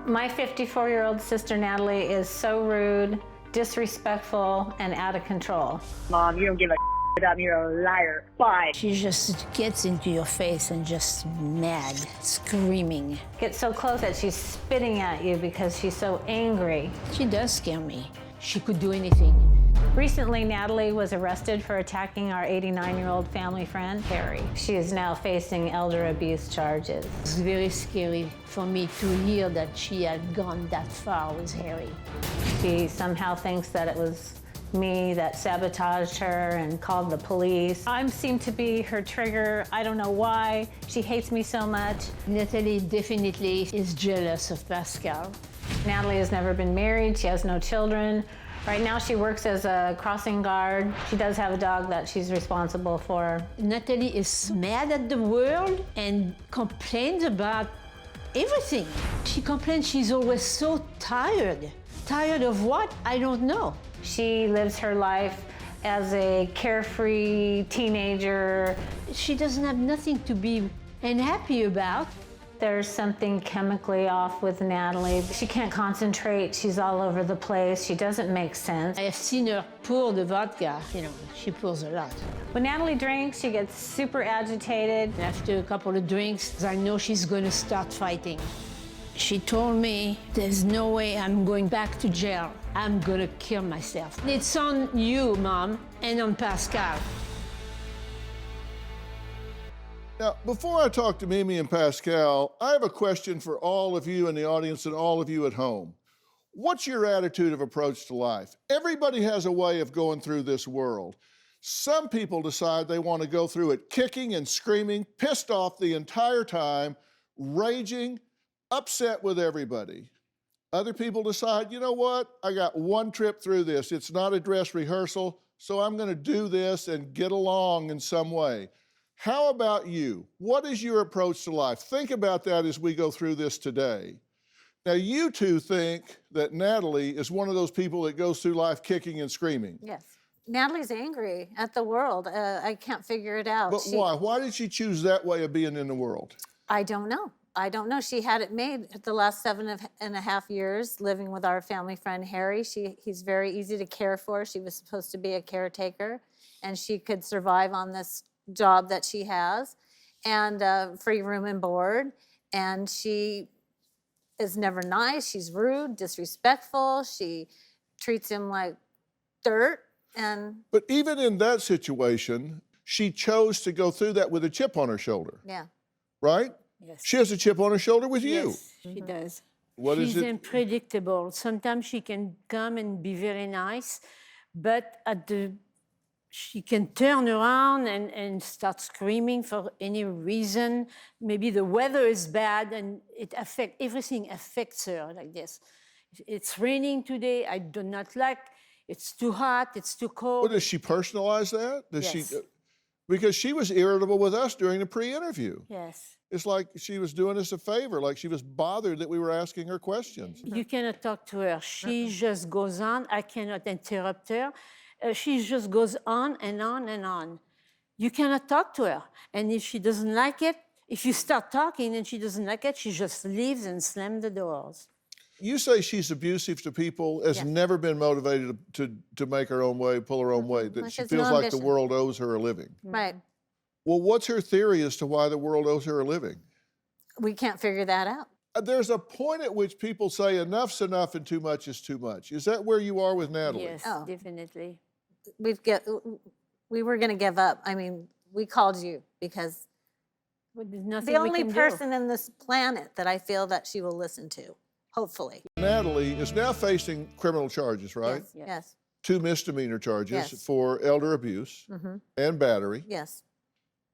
My 54-year-old sister Natalie is so rude, disrespectful, and out of control. Mom, you don't give a about me, you're a liar. Bye. She just gets into your face and just mad, screaming. Gets so close that she's spitting at you because she's so angry. She does scare me. She could do anything. Recently, Natalie was arrested for attacking our 89-year-old family friend, Harry. She is now facing elder abuse charges. It's very scary for me to hear that she had gone that far with Harry. She somehow thinks that it was me that sabotaged her and called the police. I seem to be her trigger. I don't know why. She hates me so much. Natalie definitely is jealous of Pascale. Natalie has never been married. She has no children. Right now she works as a crossing guard. She does have a dog that she's responsible for. Natalie is mad at the world and complains about everything. She complains she's always so tired. Tired of what? I don't know. She lives her life as a carefree teenager. She doesn't have nothing to be unhappy about. There's something chemically off with Natalie. She can't concentrate. She's all over the place. She doesn't make sense. I have seen her pour the vodka. You know, she pours a lot. When Natalie drinks, she gets super agitated. After a couple of drinks, I know she's going to start fighting. She told me, there's no way I'm going back to jail. I'm going to kill myself. It's on you, Mom, and on Pascale. Now, before I talk to Mimi and Pascale, I have a question for all of you in the audience and all of you at home. What's your attitude of approach to life? Everybody has a way of going through this world. Some people decide they want to go through it kicking and screaming, pissed off the entire time, raging, upset with everybody. Other people decide, you know what? I got one trip through this. It's not a dress rehearsal, so I'm going to do this and get along in some way. How about you? What is your approach to life? Think about that as we go through this today. Now, you two think that Natalie is one of those people that goes through life kicking and screaming. Yes. Natalie's angry at the world. I can't figure it out. But why? Why did she choose that way of being in the world? I don't know. I don't know. She had it made the last 7.5 years living with our family friend Harry. He's very easy to care for. She was supposed to be a caretaker, and she could survive on this job that she has, and free room and board. And she is never nice. She's rude, disrespectful. She treats him like dirt. But even in that situation, she chose to go through that with a chip on her shoulder. Yeah. Right? Yes. She has a chip on her shoulder with you. Yes, she does. What is She's it? unpredictable. Sometimes she can come and be very nice, but she can turn around and start screaming for any reason. Maybe the weather is bad and everything affects her like this. It's raining today, I do not like, it's too hot, it's too cold. Well, does she personalize that? Does Yes. she? Because she was irritable with us during the pre-interview. Yes. It's like she was doing us a favor, like she was bothered that we were asking her questions. You cannot talk to her. She just goes on. I cannot interrupt her. She just goes on and on and on. You cannot talk to her. And if she doesn't like it, if you start talking and she doesn't like it, she just leaves and slams the doors. You say she's abusive to people, has never been motivated to make her own way, pull her own way, that she feels like the world owes her a living. Right. Well, what's her theory as to why the world owes her a living? We can't figure that out. There's a point at which people say enough's enough and too much is too much. Is that where you are with Natalie? Yes, definitely. We were going to give up. I mean, we called you because the only person in this planet that I feel that she will listen to, hopefully. Natalie is now facing criminal charges, right? Yes. 2 misdemeanor charges for elder abuse and battery. Yes.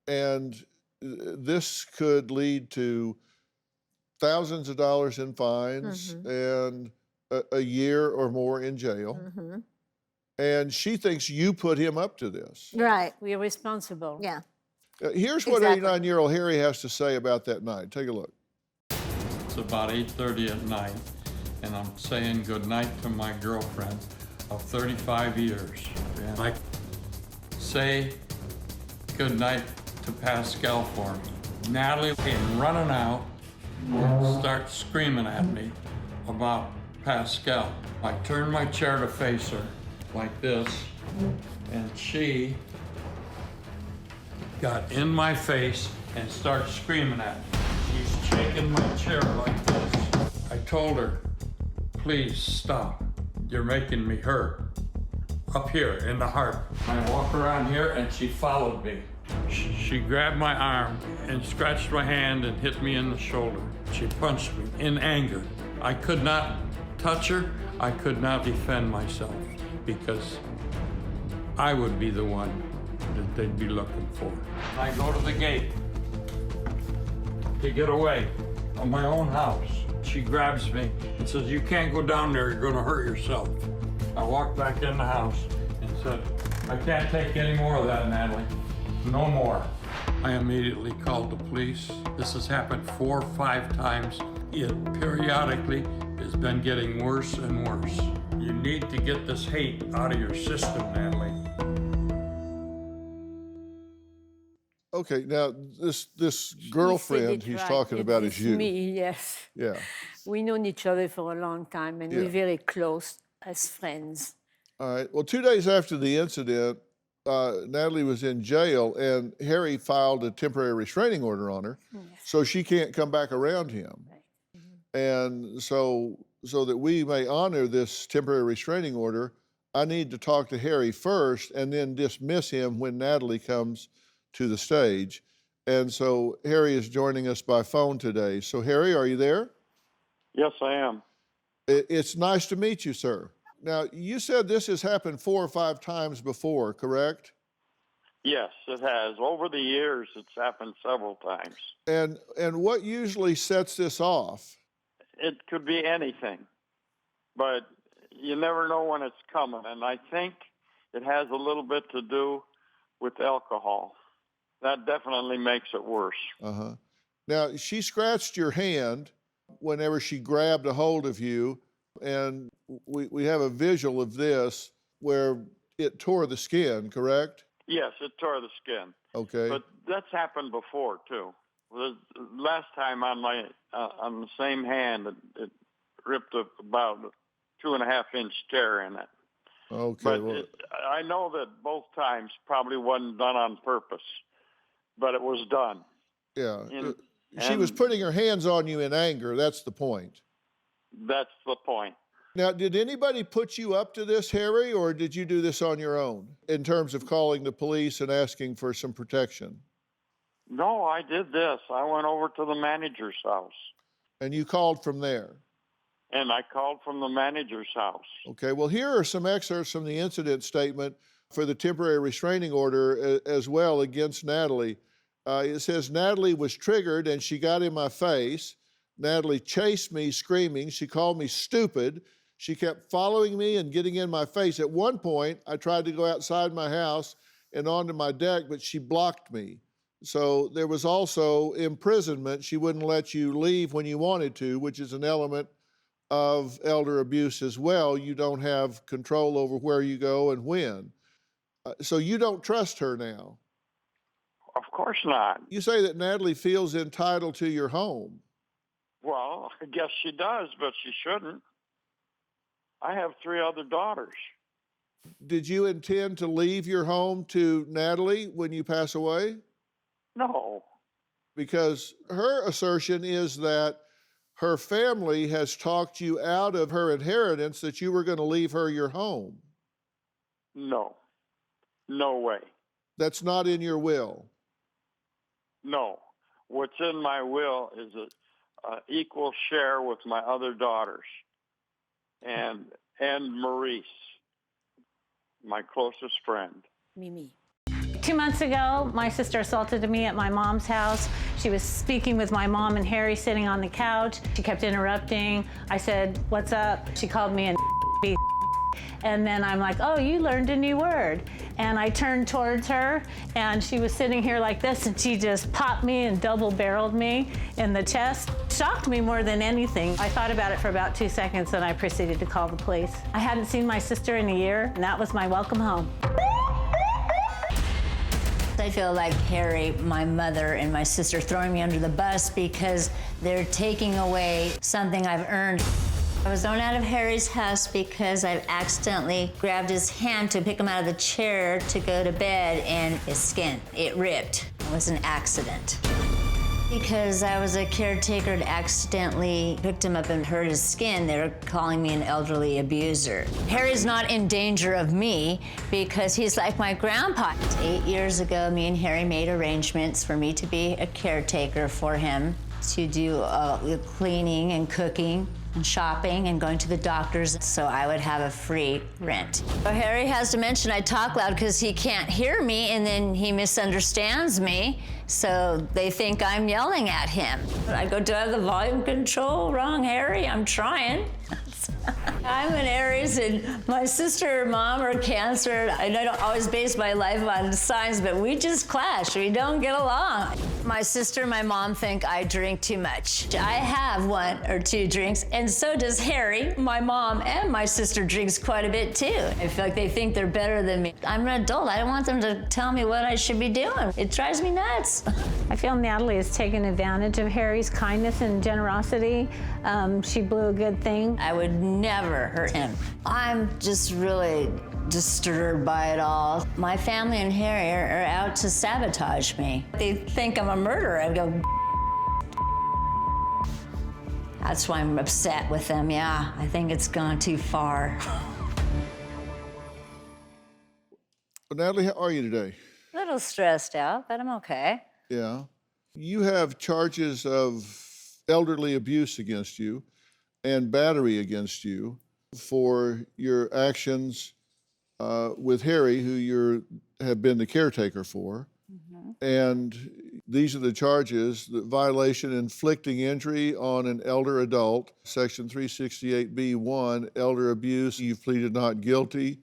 And this could lead to thousands of dollars in fines and a year or more in jail. And she thinks you put him up to this. Right. We are responsible. Yeah. Here's what 89-year-old Harry has to say about that night. Take a look. It's about 8:30 at night, and I'm saying goodnight to my girlfriend of 35 years. And I say goodnight to Pascale for me. Natalie came running out and starts screaming at me. about Pascale. I turned my chair to face her like this, and she got in my face and started screaming at me. She's shaking my chair like this. I told her, please stop. You're making me hurt. Up here in the heart. I walk around here and she followed me. She grabbed my arm and scratched my hand and hit me in the shoulder. She punched me in anger. I could not touch her. I could not defend myself because I would be the one that they'd be looking for. I go to the gate to get away of my own house. She grabs me and says, you can't go down there, you're gonna hurt yourself. I walked back in the house and said, I can't take any more of that, Natalie. No more. I immediately called the police. This has happened 4 or 5 times. It periodically has been getting worse and worse. You need to get this hate out of your system, Natalie. Okay, now this girlfriend he's talking about is you. Me, yes. Yeah. We known each other for a long time, and we're very close as friends. All right. Well, 2 days after the incident, Natalie was in jail, and Harry filed a temporary restraining order on her, so she can't come back around him. Right. And so that we may honor this temporary restraining order, I need to talk to Harry first and then dismiss him when Natalie comes to the stage. And so Harry is joining us by phone today. So Harry, are you there? Yes, I am. It's nice to meet you, sir. Now, you said this has happened 4 or 5 times before, correct? Yes, it has. Over the years, it's happened several times. And what usually sets this off? It could be anything, but you never know when it's coming. And I think it has a little bit to do with alcohol. That definitely makes it worse. Uh-huh. Now, she scratched your hand whenever she grabbed a hold of you, and we have a visual of this where it tore the skin, correct? Yes, it tore the skin. Okay. But that's happened before, too. The last time on the same hand, it ripped about a 2.5-inch tear in it. Okay. But Well, I know that both times probably wasn't done on purpose, but it was done. yeah. She was putting her hands on you in anger. That's the point. That's the point. Now, did anybody put you up to this, Harry, or did you do this on your own in terms of calling the police and asking for some protection? No, I did this. I went over to the manager's house. And you called from there? And I called from the manager's house. Okay, well, here are some excerpts from the incident statement for the temporary restraining order as well against Natalie. It says, Natalie was triggered and she got in my face. Natalie chased me screaming. She called me stupid. She kept following me and getting in my face. At one point, I tried to go outside my house and onto my deck, but she blocked me. So there was also imprisonment. She wouldn't let you leave when you wanted to, which is an element of elder abuse as well. You don't have control over where you go and when. So you don't trust her now. Of course not. You say that Natalie feels entitled to your home. Well, I guess she does, but she shouldn't. I have 3 other daughters. Did you intend to leave your home to Natalie when you pass away? No. Because her assertion is that her family has talked you out of her inheritance, that you were going to leave her your home. No. No way. That's not in your will. No. What's in my will is an equal share with my other daughters and Maurice, my closest friend. Mimi. 2 months ago, my sister assaulted me at my mom's house. She was speaking with my mom and Harry sitting on the couch. She kept interrupting. I said, "What's up?" She called me an and then I'm like, "Oh, you learned a new word." And I turned towards her, and she was sitting here like this, and she just popped me and double-barreled me in the chest. Shocked me more than anything. I thought about it for about 2 seconds, and I proceeded to call the police. I hadn't seen my sister in a year, and that was my welcome home. I feel like Harry, my mother, and my sister throwing me under the bus because they're taking away something I've earned. I was thrown out of Harry's house because I accidentally grabbed his hand to pick him out of the chair to go to bed, and his skin, it ripped. It was an accident. Because I was a caretaker and accidentally picked him up and hurt his skin, they were calling me an elderly abuser. Harry's not in danger of me because he's like my grandpa. 8 years ago, me and Harry made arrangements for me to be a caretaker for him, to do cleaning and cooking and shopping and going to the doctors so I would have a free rent. Harry has dementia. I talk loud because he can't hear me, and then he misunderstands me, so they think I'm yelling at him. I go, do I have the volume control wrong, Harry? I'm trying. I'm an Aries, and my sister and mom are Cancer. I don't always base my life on signs, but we just clash. We don't get along. My sister and my mom think I drink too much. I have 1 or 2 drinks, and so does Harry. My mom and my sister drinks quite a bit too. I feel like they think they're better than me. I'm an adult. I don't want them to tell me what I should be doing. It drives me nuts. I feel Natalie has taken advantage of Harry's kindness and generosity. She blew a good thing. I would never hurt him. I'm just really disturbed by it all. My family and Harry are out to sabotage me. They think I'm a murderer. I go, that's why I'm upset with them. Yeah, I think it's gone too far. Natalie, how are you today? A little stressed out, but I'm okay. Yeah. You have charges of elderly abuse against you and battery against you for your actions with Harry, who you have been the caretaker for. And these are the charges: the violation, inflicting injury on an elder adult, Section 368B1, elder abuse, you've pleaded not guilty.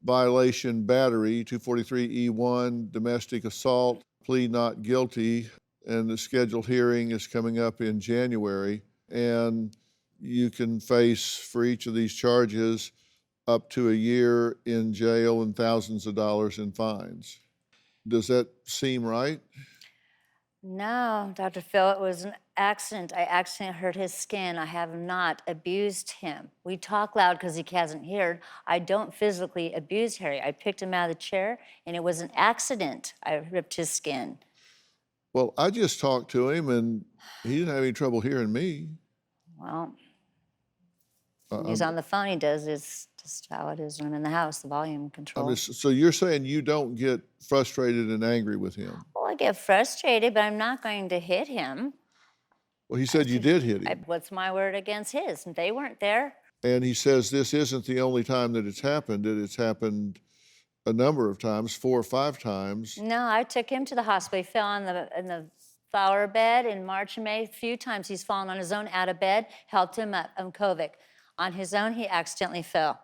Violation, battery, 243E1, domestic assault, plead not guilty. And the scheduled hearing is coming up in January. And you can face, for each of these charges, up to a year in jail and thousands of dollars in fines. Does that seem right? No, Dr. Phil, it was an accident. I accidentally hurt his skin. I have not abused him. We talk loud because he hasn't heard. I don't physically abuse Harry. I picked him out of the chair, and it was an accident. I ripped his skin. Well, I just talked to him, and he didn't have any trouble hearing me. Well, when he's on the phone, he does. It's just how it is when I'm in the house, the volume control. So you're saying you don't get frustrated and angry with him? Well, I get frustrated, but I'm not going to hit him. Well, he said you did hit him. What's my word against his? They weren't there. And he says this isn't the only time that it's happened. It's happened a number of times, 4 or 5 times. No, I took him to the hospital. He fell in the flower bed in March and May. A few times he's fallen on his own out of bed, helped him up, COVID. On his own, he accidentally fell.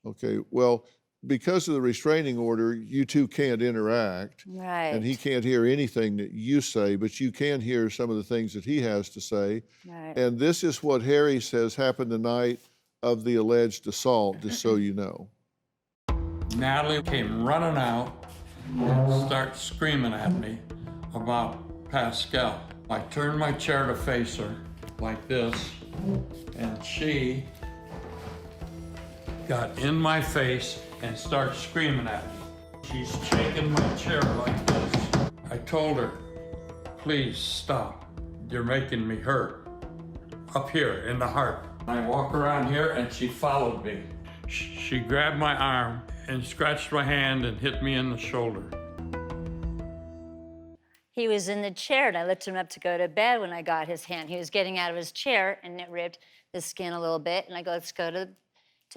Okay, well, because of the restraining order, you two can't interact. Right. And he can't hear anything that you say, but you can hear some of the things that he has to say. Right. And this is what Harry says happened the night of the alleged assault, just so you know. Natalie came running out and started screaming at me about Pascale. I turned my chair to face her like this, and she got in my face and started screaming at me. She's shaking my chair like this. I told her, please stop. You're making me hurt. Up here in the heart. I walk around here and she followed me. She grabbed my arm and scratched my hand and hit me in the shoulder. He was in the chair, and I lifted him up to go to bed when I got his hand. He was getting out of his chair, and it ripped the skin a little bit, and I go, let's go to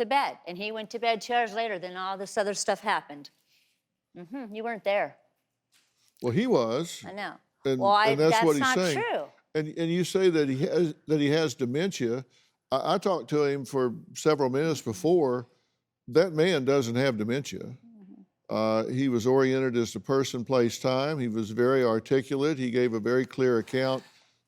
bed. And he went to bed 2 hours later, then all this other stuff happened. You weren't there. Well, he was. I know. And, Well, and that's what he's not saying. true. And you say that he has dementia. I talked to him for several minutes before. That man doesn't have dementia. He was oriented as to person, place, time. He was very articulate. He gave a very clear account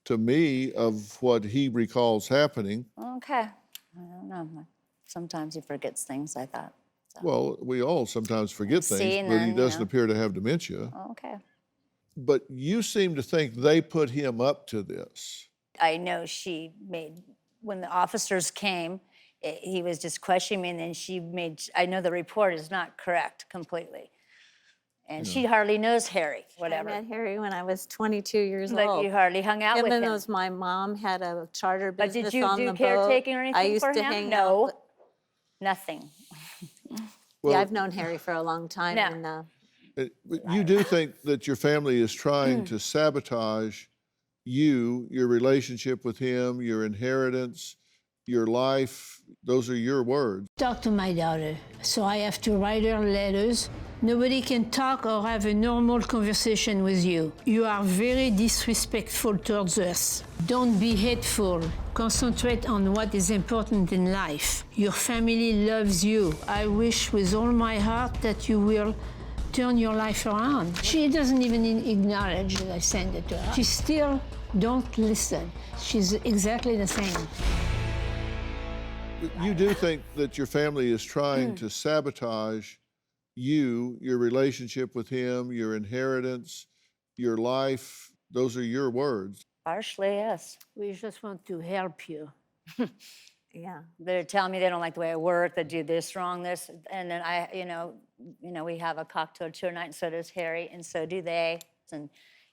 to me of what he recalls happening. Okay. I don't know. Sometimes he forgets things, I thought. So. Well, we all sometimes forget See, things, and but he then, doesn't appear to have dementia. Okay. But you seem to think they put him up to this. I know when the officers came, he was just questioning me, and then I know the report is not correct completely. And she hardly knows Harry, whatever. I met Harry when I was 22 years But old. you hardly hung out with Even him. though my mom had a charter But business did you on do the boat. caretaking or anything I used for to him? hang No, out. nothing. Well, Yeah, I've known Harry for a long time. No. And, you do think that your family is trying to sabotage you, your relationship with him, your inheritance, your life. Those are your words. Talk to my daughter, so I have to write her letters. Nobody can talk or have a normal conversation with you. You are very disrespectful towards us. Don't be hateful. Concentrate on what is important in life. Your family loves you. I wish with all my heart that you will turn your life around. She doesn't even acknowledge that I sent it to her. She still don't listen. She's exactly the same. You do think that your family is trying to sabotage you, your relationship with him, your inheritance, your life. Those are your words. Partially, yes. We just want to help you. yeah. They're telling me they don't like the way I work, they do this wrong, this, and then we have a cocktail tour night, and so does Harry, and so do they. And,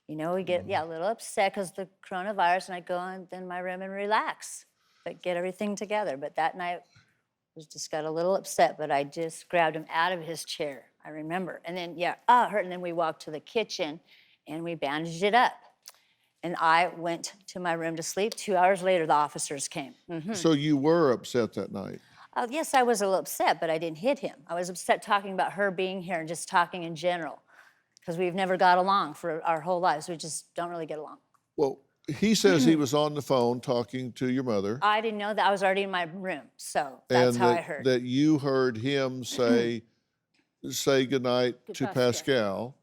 we get, a little upset because the coronavirus, and I go in my room and relax, but get everything together. But that night, just got a little upset, but I just grabbed him out of his chair, I remember. And then, hurt, and then we walked to the kitchen, and we bandaged it up. And I went to my room to sleep. 2 hours later, the officers came. So you were upset that night? Yes, I was a little upset, but I didn't hit him. I was upset talking about her being here and just talking in general, because we've never got along for our whole lives. We just don't really get along. Well, he says he was on the phone talking to your mother. I didn't know that. I was already in my room, so that's how I heard. That you heard him say goodnight to Pascale,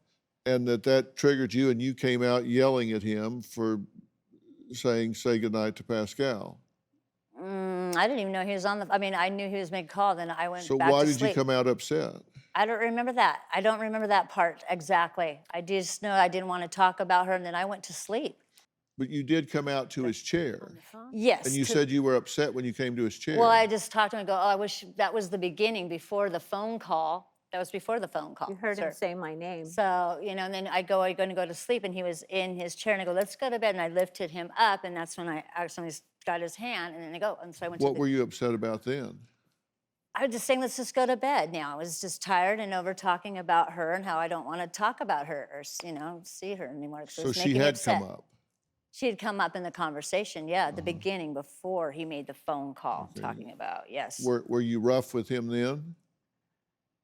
and that triggered you, and you came out yelling at him for saying say goodnight to Pascale. I didn't even know he was on I knew he was making a call, then I went back to sleep. So why did you come out upset? I don't remember that. I don't remember that part exactly. I just know I didn't want to talk about her, and then I went to sleep. But you did come out to his chair. Yes. And you said you were upset when you came to his chair. Well, I just talked to him and go, I wish that was the beginning before the phone call. That was before the phone call. You heard him say my name. So, and then I'm going to go to sleep, and he was in his chair, and I go, let's go to bed. And I lifted him up, and that's when I accidentally got his hand, and then I go, and so I went What were you upset about then? I was just saying, let's just go to bed now. I was just tired and over talking about her and how I don't want to talk about her or, see her anymore. So she had come up? She had come up in the conversation, at the beginning before he made the phone call talking about, yes. Were you rough with him then?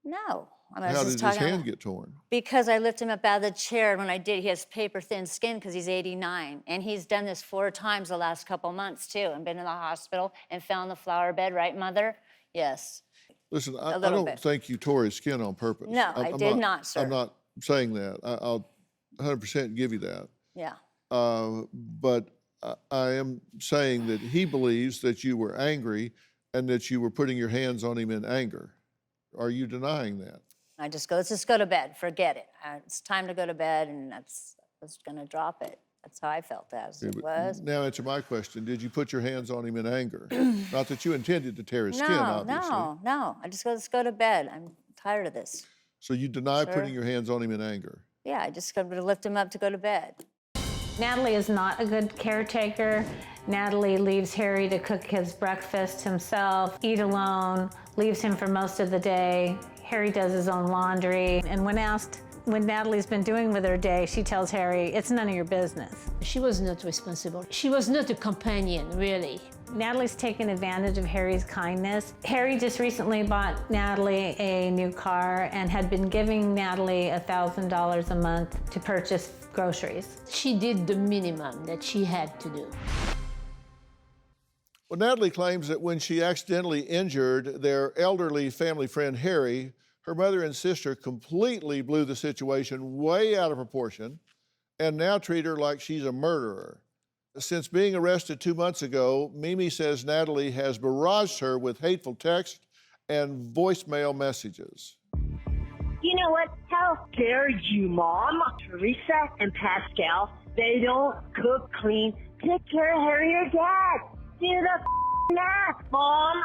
No. How did his hand get torn? Because I lifted him up out of the chair, and when I did, he has paper-thin skin because he's 89. And he's done this 4 times the last couple months, too, and been in the hospital and found the flower bed, right, Mother? Yes. Listen, I don't think you tore his skin on purpose. No, I did not, sir. I'm not saying that. I'll 100% give you that. Yeah. But I am saying that he believes that you were angry and that you were putting your hands on him in anger. Are you denying that? I just go, let's just go to bed. Forget it. It's time to go to bed, and I was going to drop it. That's how I felt as it was. Now answer my question. Did you put your hands on him in anger? Not that you intended to tear his skin, obviously. No. I just go, let's go to bed. I'm tired of this. So you deny putting your hands on him in anger? Yeah, I just got to lift him up to go to bed. Natalie is not a good caretaker. Natalie leaves Harry to cook his breakfast himself, eat alone, leaves him for most of the day. Harry does his own laundry. And when asked what Natalie's been doing with her day, she tells Harry, it's none of your business. She was not responsible. She was not a companion, really. Natalie's taken advantage of Harry's kindness. Harry just recently bought Natalie a new car and had been giving Natalie $1,000 a month to purchase groceries. She did the minimum that she had to do. Well, Natalie claims that when she accidentally injured their elderly family friend Harry, her mother and sister completely blew the situation way out of proportion and now treat her like she's a murderer. Since being arrested 2 months ago, Mimi says Natalie has barraged her with hateful text and voicemail messages. You know what? How dare you, Mom? Teresa and Pascale, they don't cook, clean, take care of Harry or Dad. Do the math, Mom.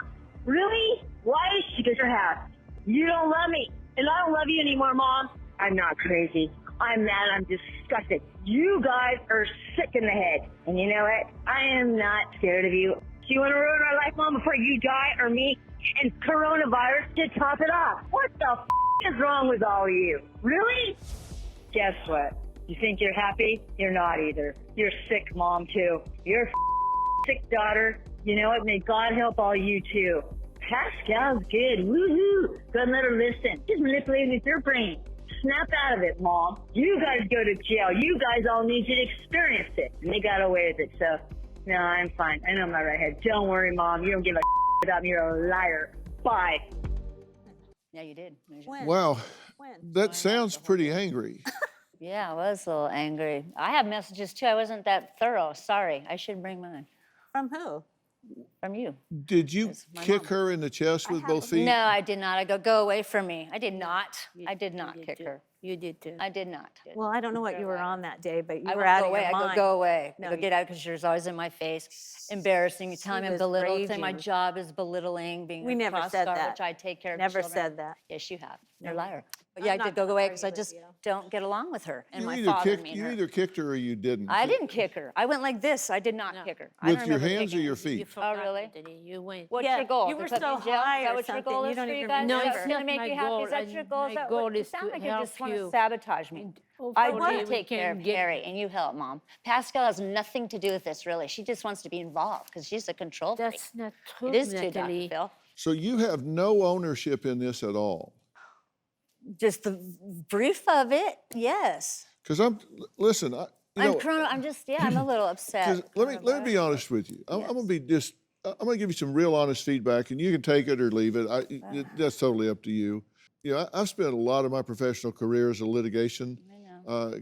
Really? Why is she get your house? You don't love me, and I don't love you anymore, Mom. I'm not crazy. I'm mad. I'm disgusted. You guys are sick in the head. And you know what? I am not scared of you. Do you want to ruin our life, Mom, before you die or me? And coronavirus to top it off. What the is wrong with all of you? Really? Guess what? You think you're happy? You're not either. You're sick, Mom, too. You're a sick daughter. You know what? May God help all you, too. Pascale's good. Woohoo! Go and let her listen. She's manipulating with your brain. Snap out of it, Mom. You guys go to jail. You guys all need you to experience it. And they got away with it, so... No, I'm fine. I know my right head. Don't worry, Mom. You don't give a about me. You're a liar. Bye. Yeah, you did. When? Wow, When? that sounds pretty angry. Yeah, I was a little angry. I have messages too. I wasn't that thorough. Sorry. I should bring mine From who? from you. Did you It's my kick mom. her in the chest with both feet? No, I did not. I go away from me. I did not. I did not You did kick too. her. You did too. I did not. Well, I don't know what you were on that day, but you I were would out go of away. your I mind. go go away. No, Go you- get out because you're always in my face, embarrassing. You telling me I'm was belittled. Saying my raging. job is belittling. Being We a never cross said guard, that. which I take care of. the Never children. said that. Yes, you have. You're a liar. But I'm yeah, I not did go gonna away because I argue with just you. don't get along with her and You my either father. kicked, me and you her. either kicked her or you didn't. I didn't kick her. I went like this. I did not No. kick her. I With don't your remember hands or kicking your her. You feet? forgot, really? Natalie. You went. What's Yeah, your goal? you To were put me so in jail? high Is that or what your something. goal You is don't for you even guys? No, Is that it's what's gonna not make my you happy? goal. Is that your goal? Is My that goal what is you sound to like you help just want you. to sabotage me. And I hopefully want to we take care can of get- Harry, and you help, Mom. Pascale has nothing to do with this, really. She just wants to be involved because she's a control freak. That's not true, It is too, Dr. Natalie. Phil. So you have no ownership in this at all. Just the brief of it, yes. Because listen, I'm just, yeah, I'm a little upset. 'cause let me be honest with you. I'm gonna be I'm gonna give you some real honest feedback, and you can take it or leave it. That's totally up to you. You know, I've spent a lot of my professional career as a litigation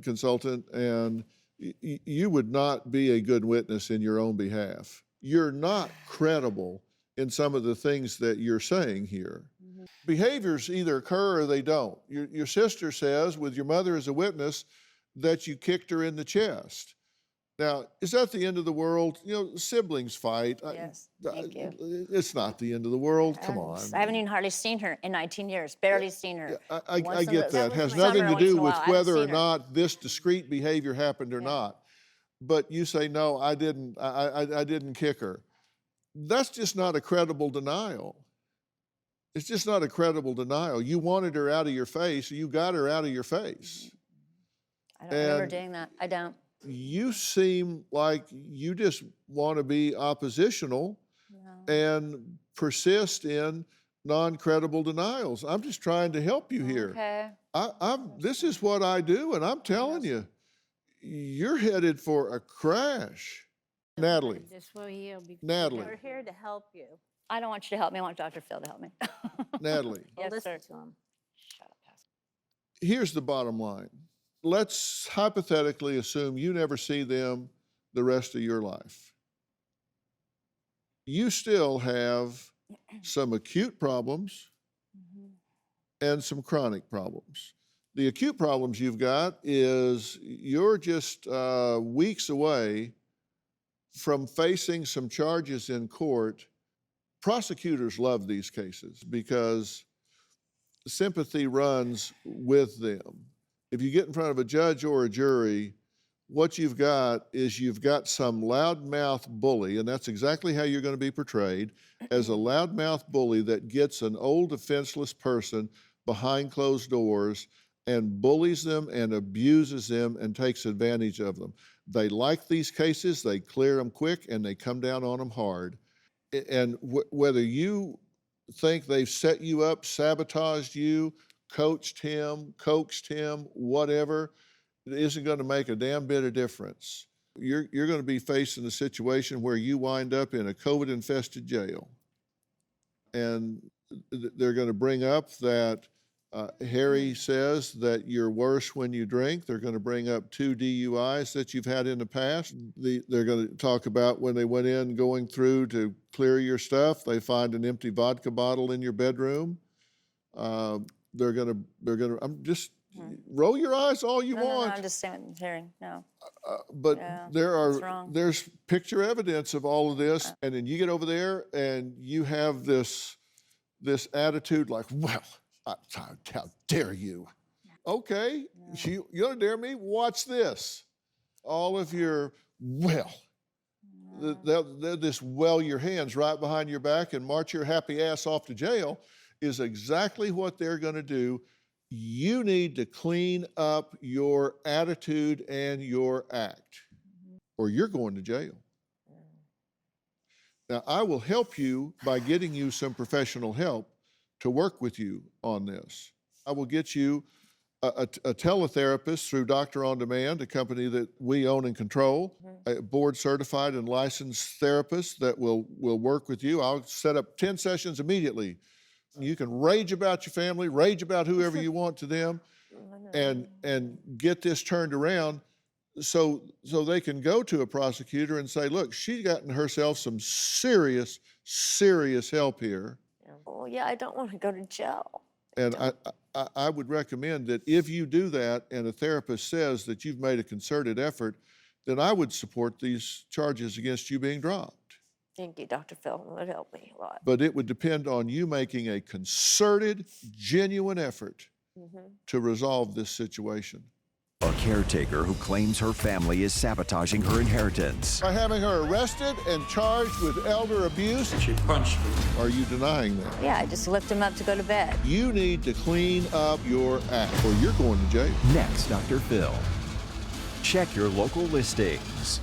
consultant, and you would not be a good witness in your own behalf. You're not credible in some of the things that you're saying here. Behaviors either occur or they don't. Your sister says, with your mother as a witness, that you kicked her in the chest. Now, is that the end of the world? You know, siblings fight. Yes, thank you. It's not the end of the world. Come on. I haven't even hardly seen her in 19 years, barely seen her. I Once in get the that. It has summer, nothing to once in do a with while. I haven't whether or seen her. not this discrete behavior happened or not. But you say, no, I didn't. I didn't kick her. That's just not a credible denial. It's just not a credible denial. You wanted her out of your face. You got her out of your face. I don't remember And- doing that. I don't. You seem like you just want to be oppositional and persist in non-credible denials. I'm just trying to help you here. Okay. This is what I do, and I'm telling you, you're headed for a crash. Natalie, That's why we're here. because- Natalie, We're here to help you. I don't want you to help me. I want Dr. Phil to help me. Natalie, Well, Yes, listen sir. to him. Shut up, Pastor. here's the bottom line. Let's hypothetically assume you never see them the rest of your life. You still have some acute problems and some chronic problems. The acute problems you've got is you're just weeks away from facing some charges in court. Prosecutors love these cases because sympathy runs with them. If you get in front of a judge or a jury, what you've got is you've got some loudmouth bully, and that's exactly how you're going to be portrayed, as a loudmouth bully that gets an old defenseless person behind closed doors and bullies them and abuses them and takes advantage of them. They like these cases, they clear them quick, and they come down on them hard. And whether you think they've set you up, sabotaged you, coached him, coaxed him, whatever, it isn't going to make a damn bit of difference. You're going to be facing a situation where you wind up in a COVID-infested jail. And they're going to bring up that Harry says that you're worse when you drink. They're going to bring up 2 DUIs that you've had in the past. They're going to talk about when they went in going through to clear your stuff, they find an empty vodka bottle in your bedroom. I'm just, roll your eyes all you want. No, I'm just hearing, no. But Yeah, that's wrong. there's picture evidence of all of this, and then you get over there and you have this attitude like, well, how dare you? Okay, you're gonna dare me? Watch this. All of your, well, they'll just well your hands right behind your back and march your happy ass off to jail is exactly what they're gonna do. You need to clean up your attitude and your act, or you're going to jail. Now, I will help you by getting you some professional help to work with you on this. I will get you a teletherapist through Doctor On Demand, a company that we own and control, a board certified and licensed therapist that will work with you. I'll set up 10 sessions immediately. You can rage about your family, rage about whoever you want to them, and get this turned around so they can go to a prosecutor and say, look, she's gotten herself some serious, serious help here. Well, yeah, I don't want to go to jail. And I would recommend that if you do that and a therapist says that you've made a concerted effort, then I would support these charges against you being dropped. Thank you, Dr. Phil. It would help me a lot. But it would depend on you making a concerted, genuine effort to resolve this situation. A caretaker who claims her family is sabotaging her inheritance. By having her arrested and charged with elder abuse, She punched me. are you denying that? Yeah, I just lift him up to go to bed. You need to clean up your act or you're going to jail. Next, Dr. Phil. Check your local listings.